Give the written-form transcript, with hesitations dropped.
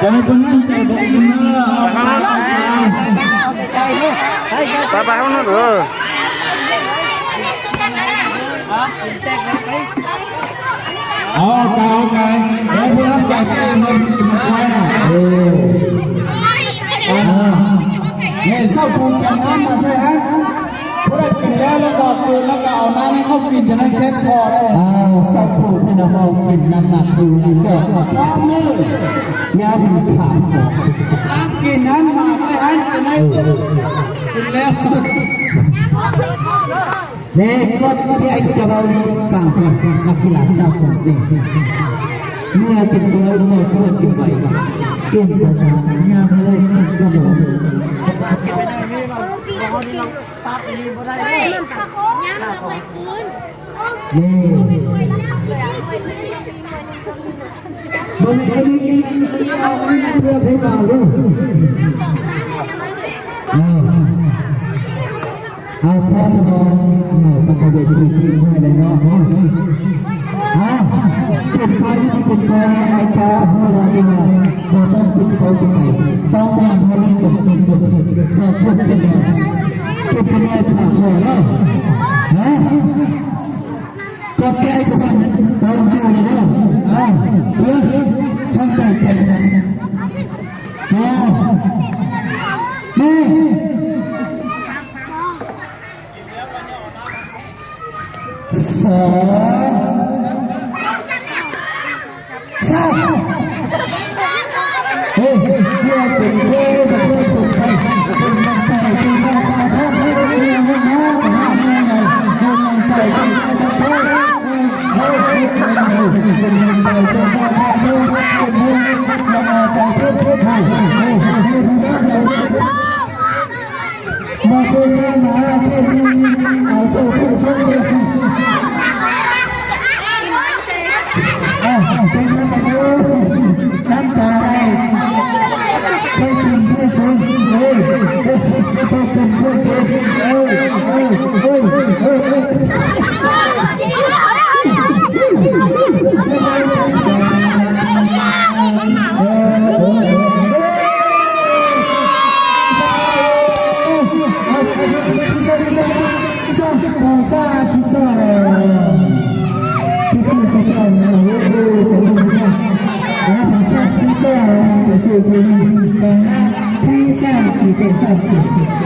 จะให้คนนั่งใจบอกอินเนอร์ออกมาไปห้องนู้นเอาไก่แล้วพวกนั้นไก่ไปเงินกินมันควายนะเนี่ยเศร้าคงกันน้ำมาใช่ฮะพวกเรากินแล้วก็กินแล้วก็เอาน้ำให้เขากินจะได้แค่พอแล้วเศร้าคงให้เรากินน้ำหนักอยู่ในแก้วน้ำนี่ยำขาดน้ำกินน้ำมาใช่ฮะจะได้กินแล้วเนี่ยก็ที่ไอ้จะเราสั่งกับนักกีฬาสาวคนเด็กเมื่อเป็นตัวเมื่อพูดกินไปเก่งภาษายามเลยกินกระโดดนี่บนนี้เอาเพื่อให้เราลูกเอาพ่อมาลองเอาตะกเวทีทีให้เลยเนาะเป็นใครที่เป็นใครไอ้จ้าพ่อเราเองเราต้องติดเขาไปต้องทำให้ได้ติดเราพูดเป็นแบบจะเป็นอะไรผ่าคอแล้วก็แก้กับมันต้องจูเลยเนาะเพื่อทำแบบแต่ละแม่สองสามเฮ้ยเพื่อเป็นเพื่อจุดไปเป็นน้ำไปเป็นน้ำตาท่าเพื่อเรื่องน้ำหาเงินไงเป็นน้ำไปเป็นน้ำตาเฮ้ยเฮ้ยเป็นน้ำไปเป็นน้ำไปเป็นน้ำตาเฮ้ยเป็นเรื่องอย่าเอาใจเพื่อเฮ้ยเฮ้ยมาคนเดียวมาเพื่อเอาสู้ทุกช่วงเลยเป็นน้ำตาน้ำตาไอ้ช่วยกินช่วยคนเฮ้ยช่วยกินช่วยคนเฮ้ยที่สร้างที่สร้างที่สร้าง